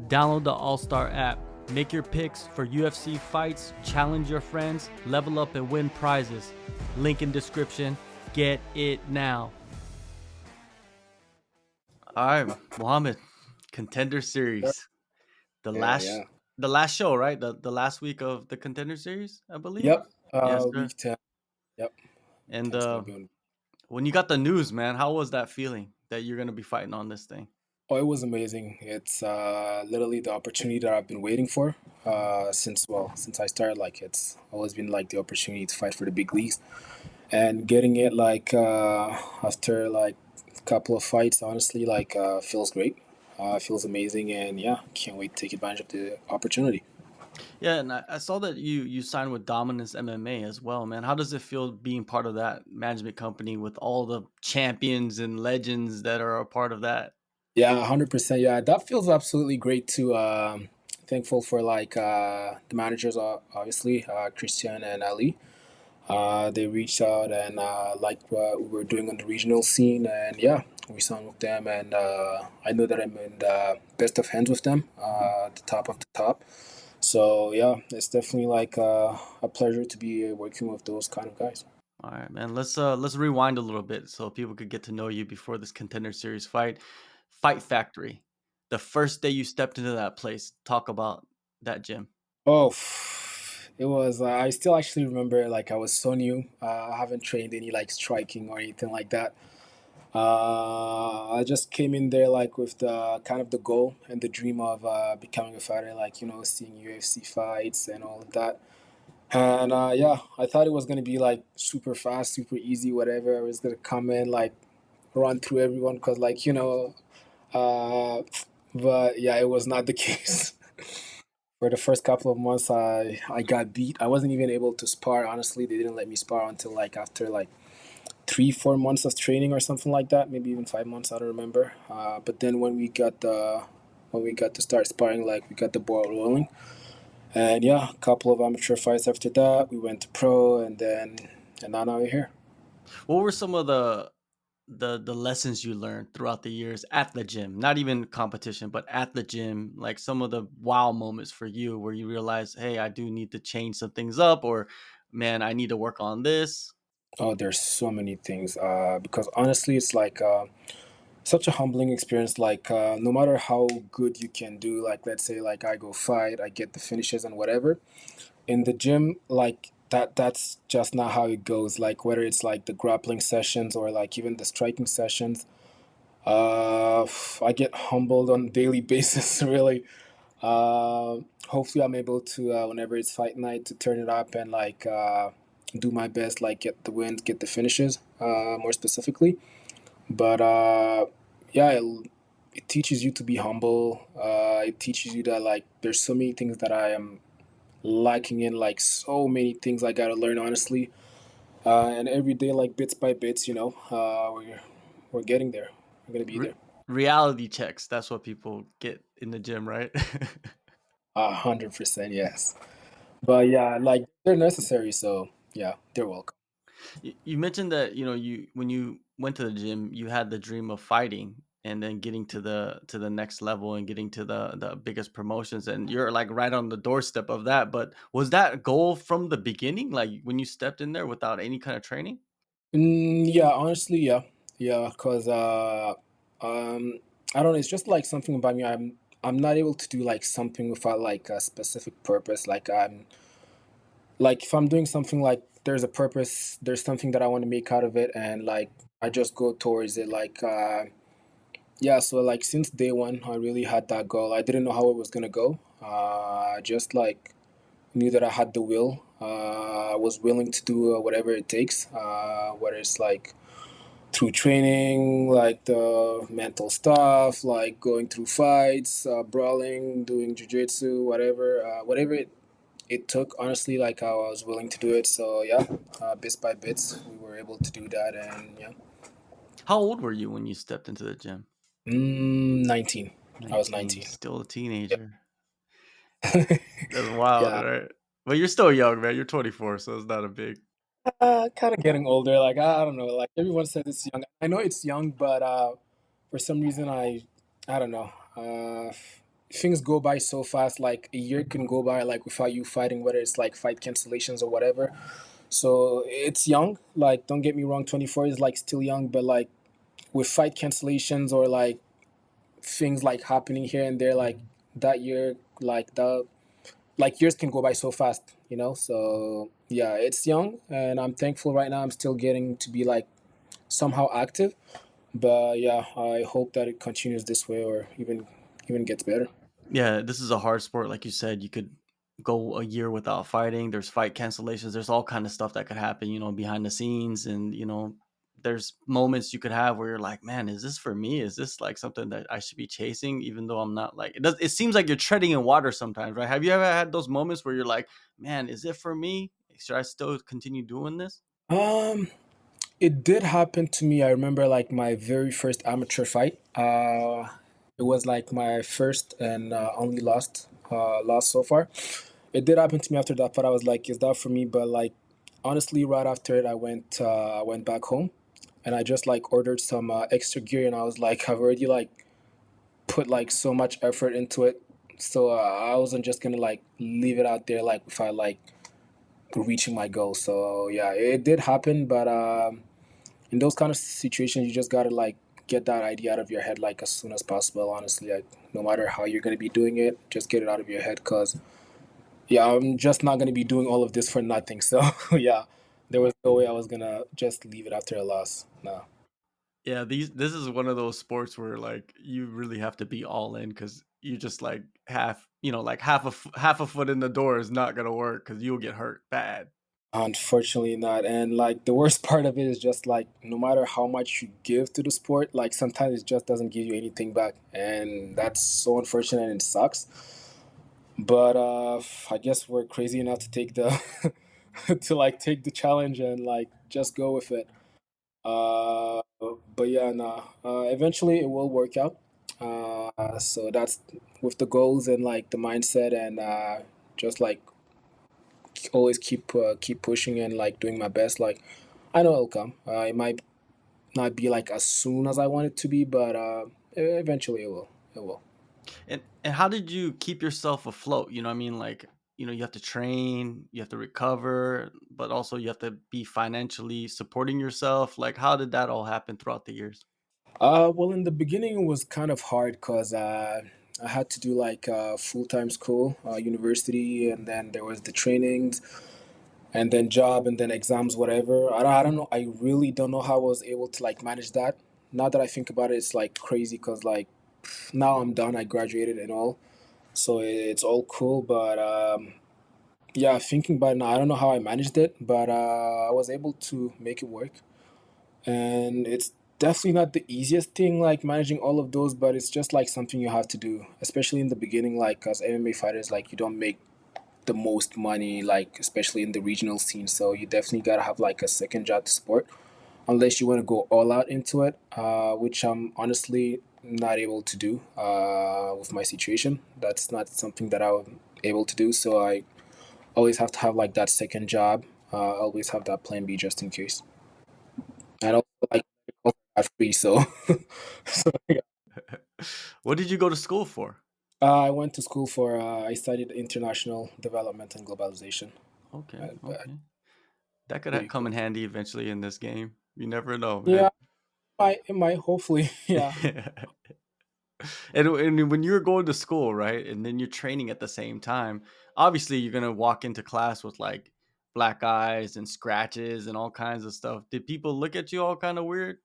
Download the AllStar app. Make your picks for UFC fights, challenge your friends, level up and win prizes. Link in description. Get it now. All right, Mohamed, Contender Series. The Yeah, last yeah. the last show, right? The last week of the Contender Series, I believe. Yep. Yes, sir. Week 10. Yep. Week And 10 is going to be on. when you got the news, man, how was that feeling that you're gonna be fighting on this thing? Oh, it was amazing. It's literally the opportunity that I've been waiting for since I started. Like, it's always been like the opportunity to fight for the big leagues. And getting it like after like a couple of fights, honestly, like feels great. Feels amazing. And yeah, can't wait to take advantage of the opportunity. Yeah, and I saw that you signed with Dominance MMA as well, man. How does it feel being part of that management company with all the champions and legends that are a part of that? Yeah, 100%. Yeah, that feels absolutely great too. Thankful for like the managers, obviously, Christian and Ali. They reached out and liked what we were doing on the regional scene, and yeah, we signed with them. And I know that I'm in the best of hands with them, the top of the top. So yeah, it's definitely like a pleasure to be working with those kind of guys. All right, man. Let's rewind a little bit so people could get to know you before this Contender Series fight. Fight Factory. The first day you stepped into that place, talk about that gym. Oh, it was. I still actually remember. Like I was so new. I haven't trained any like striking or anything like that. I just came in there like with the kind of the goal and the dream of becoming a fighter. Like seeing UFC fights and all of that. And yeah, I thought it was gonna be like super fast, super easy, whatever. I was gonna come in like run through everyone because Uh, but yeah, it was not the case. For the first couple of months, I got beat. I wasn't even able to spar. Honestly, they didn't let me spar until like after like 3 4 months of training or something like that. Maybe even 5 months. I don't remember. But then when we got to start sparring, like we got the ball rolling, and yeah, a couple of amateur fights after that. We went to pro, and now we're here. What were some of the lessons you learned throughout the years at the gym? Not even competition, but at the gym, like some of the wow moments for you where you realize, hey, I do need to change some things up, or man, I need to work on this. Oh, there's so many things. Because honestly, it's like. Such a humbling experience, like no matter how good you can do, like let's say like I go fight, I get the finishes and whatever in the gym, like that's just not how it goes. Like whether it's like the grappling sessions or like even the striking sessions, I get humbled on a daily basis really. Hopefully I'm able to whenever it's fight night to turn it up and like do my best, like get the wins, get the finishes, more specifically. But yeah, it teaches you to be humble. It teaches you that like there's so many things that I am lacking in, like so many things I gotta learn honestly. And every day, like bits by bits, we're getting there. We're gonna be Re- there. reality checks. That's what people get in the gym, right? 100% yes. But yeah, like they're necessary. So yeah, they're welcome. You mentioned that you when you went to the gym, you had the dream of fighting and then getting to the next level and getting to the biggest promotions, and you're like right on the doorstep of that. But was that goal from the beginning, like when you stepped in there without any kind of training? Yeah, honestly, yeah, yeah, because um, I don't know. It's just like something about me. I'm not able to do like something without like a specific purpose. Like I'm like if I'm doing something like there's a purpose, there's something that I want to make out of it, and like I just go towards it. Like yeah, so like since day one, I really had that goal. I didn't know how it was gonna go. I just like knew that I had the will. I was willing to do whatever it takes, whether it's like through training, like the mental stuff, like going through fights, brawling, doing jujitsu, whatever it took. Honestly, like I was willing to do it. So yeah, bits by bits, we were able to do that, and yeah, How old were you when you stepped into the gym? 19. I was 19, 19. still a Yep. teenager. That's wild, Yeah, right? But you're still young, man. You're 24, so it's not a big. kind of getting older. Like I don't know. Like everyone says it's young. I know it's young, but for some reason I don't know. things go by so fast. Like a year can go by like without you fighting, whether it's like fight cancellations or whatever. So it's young. Like don't get me wrong, 24 is like still young, but like with fight cancellations or like things like happening here and there, like that year, like the like years can go by so fast, you know. So yeah, it's young, and I'm thankful right now. I'm still getting to be like somehow active, but yeah, I hope that it continues this way or even gets better. Yeah, this is a hard sport, like you said. You could go a year without fighting. There's fight cancellations. There's all kind of stuff that could happen, behind the scenes, and there's moments you could have where you're like, man, is this for me? Is this like something that I should be chasing? Even though I'm not like it does. It seems like you're treading in water sometimes, right? Have you ever had those moments where you're like, man, is it for me? Should I still continue doing this? Um, it did happen to me. I remember like my very first amateur fight. It was like my first and only lost so far. It did happen to me after that, but I was like, is that for me? But like, honestly, right after it, I went back home, and I just like ordered some extra gear, and I was like, I've already like put like so much effort into it, so I wasn't just gonna like leave it out there like without like reaching my goal. So yeah, it did happen, but in those kind of situations, you just gotta like get that idea out of your head like as soon as possible. Honestly, like no matter how you're gonna be doing it, just get it out of your head, cause yeah, I'm just not gonna be doing all of this for nothing. So yeah, there was no way I was gonna just leave it after a loss. No. Yeah, this is one of those sports where like you really have to be all in because you just like like half a foot in the door is not gonna work because you'll get hurt bad. Unfortunately not. And like the worst part of it is just like no matter how much you give to the sport, like sometimes it just doesn't give you anything back. And that's so unfortunate and it sucks. But I guess we're crazy enough to take the to like take the challenge and like just go with it. But yeah, nah. Eventually it will work out. So that's with the goals and like the mindset and just like always keep pushing and like doing my best. Like I know it'll come. It might not be like as soon as I want it to be, but eventually it will. It will. And how did you keep yourself afloat? You know what I mean? Like, you have to train, you have to recover, but also you have to be financially supporting yourself. Like, how did that all happen throughout the years? Well, in the beginning, it was kind of hard because I had to do like full time school, university, and then there was the trainings, and then job, and then exams, whatever. I don't know. I really don't know how I was able to like manage that. Now that I think about it, it's like crazy because like now I'm done. I graduated and all, so it's all cool. But yeah, thinking about it now, I don't know how I managed it, but I was able to make it work. And it's definitely not the easiest thing like managing all of those, but it's just like something you have to do, especially in the beginning. Like as MMA fighters, like you don't make the most money, like especially in the regional scene. So you definitely gotta have like a second job to support, unless you want to go all out into it, which I'm honestly not able to do with my situation. That's not something that I'm able to do. So I always have to have like that second job. Always have that plan B just in case. And also like at free. So, so yeah. What did you go to school for? I went to school for I studied international development and globalization. Okay, But okay. That could pretty come cool. in handy eventually in this game. You never know, Yeah, man. it might hopefully. Yeah. And when you're going to school, right, and then you're training at the same time, obviously you're gonna walk into class with like black eyes and scratches and all kinds of stuff. Did people look at you all kind of weird?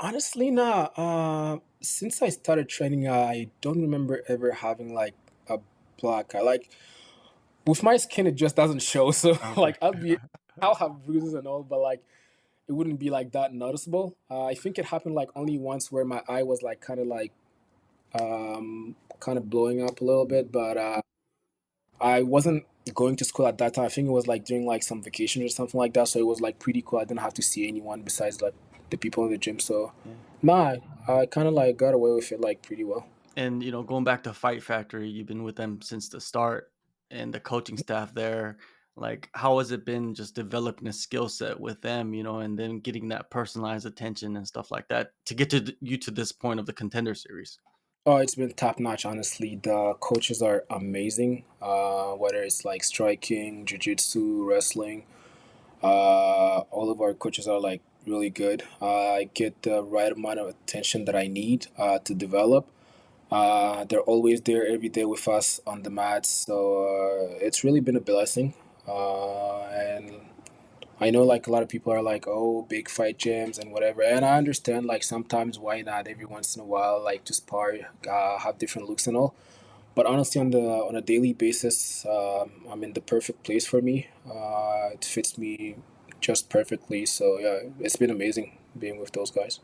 Honestly, nah. Since I started training, I don't remember ever having like a black eye. Like with my skin, it just doesn't show. So Okay. like I'll have bruises and all, but like it wouldn't be like that noticeable. I think it happened like only once where my eye was like kind of blowing up a little bit, but I wasn't going to school at that time. I think it was like during like some vacation or something like that. So it was like pretty cool. I didn't have to see anyone besides like the people in the gym. So Yeah. nah, I kind of like got away with it like pretty well. And going back to Fight Factory, you've been with them since the start, and the coaching staff there. Like, how has it been just developing a skill set with them, and then getting that personalized attention and stuff like that to get you to this point of the Contender Series? Oh, it's been top notch, honestly. The coaches are amazing. Whether it's like striking, jiu-jitsu, wrestling, all of our coaches are like really good. I get the right amount of attention that I need to develop. They're always there every day with us on the mats, so it's really been a blessing. And I know like a lot of people are like, oh, big fight gyms and whatever, and I understand like sometimes why not every once in a while like to spar, have different looks and all. But honestly, on a daily basis, I'm in the perfect place for me. It fits me just perfectly. So yeah, it's been amazing being with those guys.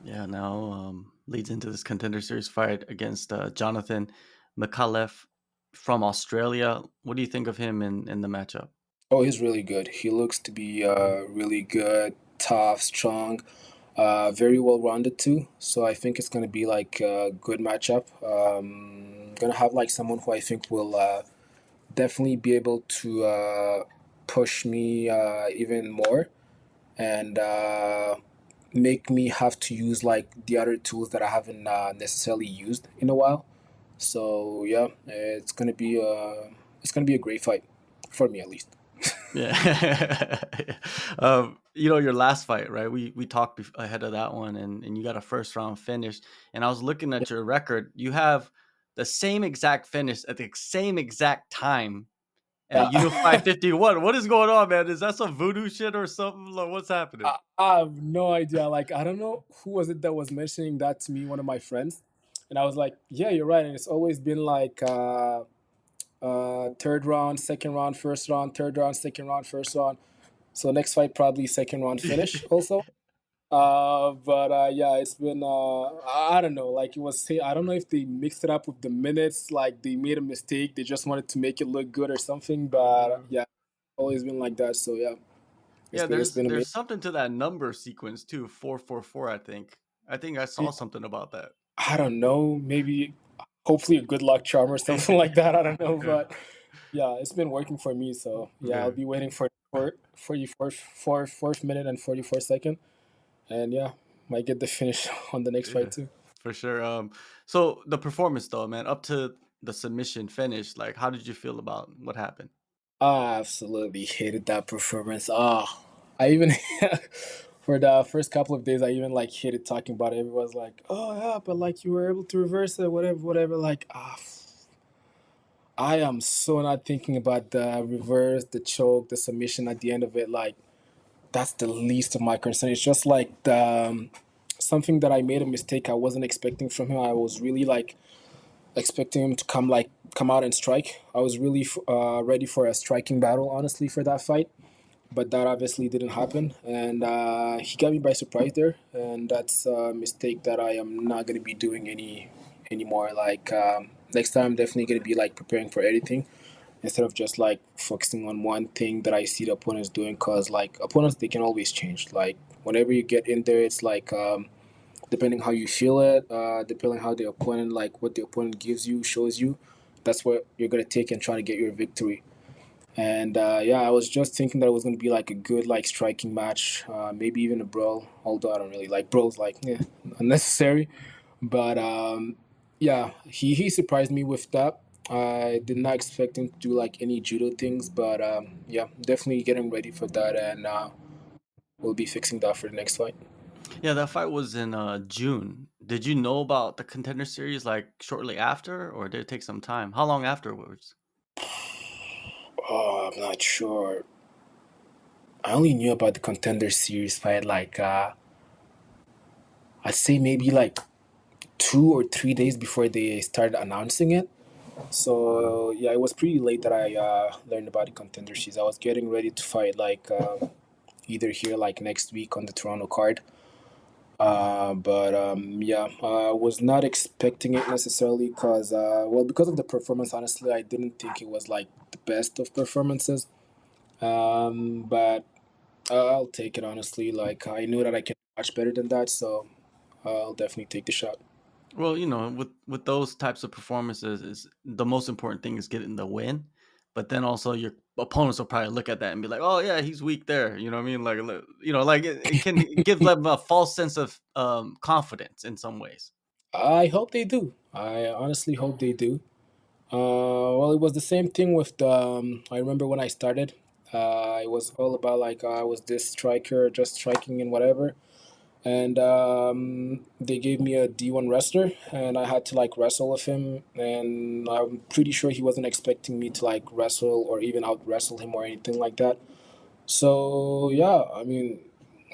Yeah, now leads into this Contender Series fight against Jonathan Micallef from Australia. What do you think of him in the matchup? Oh, he's really good. He looks to be really good, tough, strong, very well rounded too. So I think it's gonna be like a good matchup. Gonna have like someone who I think will definitely be able to push me even more and make me have to use like the other tools that I haven't necessarily used in a while. So yeah, it's gonna be a great fight for me at least. Yeah. Your last fight, right? We talked ahead of that one, and you got a first round finish. And I was looking at your record. You have the same exact finish at the same exact time at Unify Yeah. 51. What is going on, man? Is that some voodoo shit or something? Like, what's happening? I have no idea. Like, I don't know who was it that was mentioning that to me, one of my friends, and I was like, "Yeah, you're right." And it's always been like third round, second round, first round, third round, second round, first round. So next fight probably second round finish also. But yeah, it's been I don't know. Like it was say I don't know if they mixed it up with the minutes. Like they made a mistake. They just wanted to make it look good or something. But yeah, always been like that. So yeah, Yeah, it's been amazing. there's something to that number sequence too. 444, I think. I think I saw something about that. I don't know, maybe hopefully a good luck charm or something like that. I don't know, Yeah. but yeah, it's been working for me. So yeah, I'll Okay. be waiting for the fourth minute and 44 second, and yeah, might get the finish on the next fight Yeah, too. for sure. So the performance though, man, up to the submission finish, like how did you feel about what happened? I absolutely hated that performance. I even for the first couple of days, I even like hated talking about it. Everyone's like, "Oh yeah, but like you were able to reverse it, whatever, whatever." Like, I am so not thinking about the reverse, the choke, the submission at the end of it. Like that's the least of my concern. It's just like something that I made a mistake I wasn't expecting from him. I was really like expecting him to come out and strike. I was really ready for a striking battle, honestly, for that fight. But that obviously didn't happen, and he got me by surprise there. And that's a mistake that I am not going to be doing anymore. Like next time, I'm definitely going to be like preparing for everything instead of just like focusing on one thing that I see the opponents doing. Cause like opponents, they can always change. Like whenever you get in there, it's like depending how you feel it, depending how the opponent like what the opponent gives you, shows you. That's what you're gonna take and try to get your victory. And yeah, I was just thinking that it was gonna be like a good like striking match, maybe even a brawl. Although I don't really like brawls, like unnecessary. But yeah, he surprised me with that. I did not expect him to do like any judo things, but yeah, definitely getting ready for that, and we'll be fixing that for the next fight. Yeah, that fight was in June. Did you know about the Contender Series like shortly after, or did it take some time? How long afterwards? Oh, I'm not sure. I only knew about the Contender Series fight like I'd say maybe like 2 or 3 days before they started announcing it. So yeah, it was pretty late that I learned about the Contender Series. I was getting ready to fight like either here like next week on the Toronto card. But yeah, I was not expecting it necessarily because well because of the performance. Honestly, I didn't think it was like the best of performances. But I'll take it honestly. Like I knew that I can much better than that, so I'll definitely take the shot. Well, with those types of performances, is the most important thing is getting the win. But then also your opponents will probably look at that and be like, "Oh yeah, he's weak there." You know what I mean? Like it can give them a false sense of confidence in some ways. I hope they do. I honestly hope they do. Well, it was the same thing with the. I remember when I started, it was all about like I was this striker, just striking and whatever. And they gave me a D1 wrestler, and I had to like wrestle with him. And I'm pretty sure he wasn't expecting me to like wrestle or even out wrestle him or anything like that. So yeah, I mean,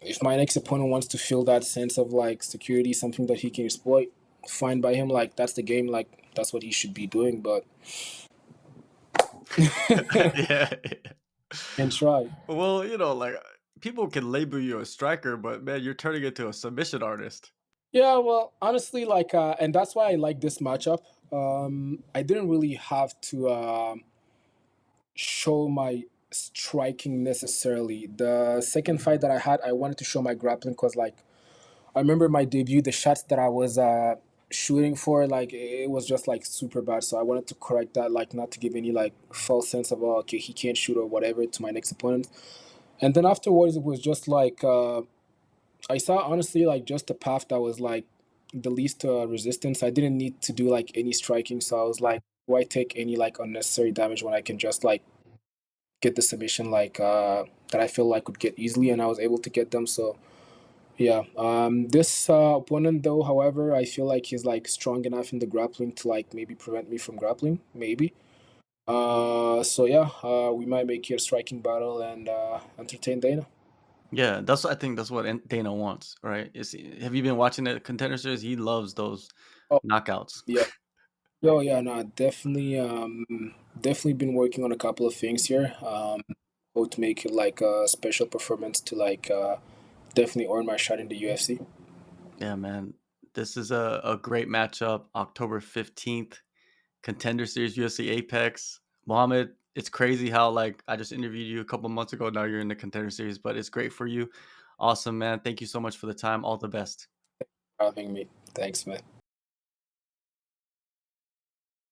if my next opponent wants to feel that sense of like security, something that he can exploit, fine by him. Like that's the game. Like that's what he should be doing. But Yeah. and try. Well, like people can label you a striker, but man, you're turning into a submission artist. Yeah, well, honestly, like, and that's why I like this matchup. I didn't really have to show my striking necessarily. The second fight that I had, I wanted to show my grappling because, like, I remember my debut, the shots that I was shooting for, like, it was just like super bad. So I wanted to correct that, like, not to give any like false sense of, oh, okay, he can't shoot or whatever to my next opponent. And then afterwards, it was just like. I saw honestly like just a path that was like the least resistance. I didn't need to do like any striking, so I was like, why take any like unnecessary damage when I can just like get the submission like that I feel like could get easily, and I was able to get them. So yeah, this opponent though, however, I feel like he's like strong enough in the grappling to like maybe prevent me from grappling, maybe. So yeah, we might make it a striking battle and entertain Dana. Yeah, I think that's what Dana wants, right? Have you been watching the Contender Series? He loves those Oh knockouts. yeah. Oh yeah, no, definitely, definitely been working on a couple of things here. Hope to make it like a special performance to like definitely earn my shot in the UFC. Yeah, man. This is a great matchup. October 15th, Contender Series UFC Apex. Mohammed, it's crazy how like I just interviewed you a couple months ago. Now you're in the Contender Series, but it's great for you. Awesome, man. Thank you so much for the time. All the best. Having me. Thanks, man.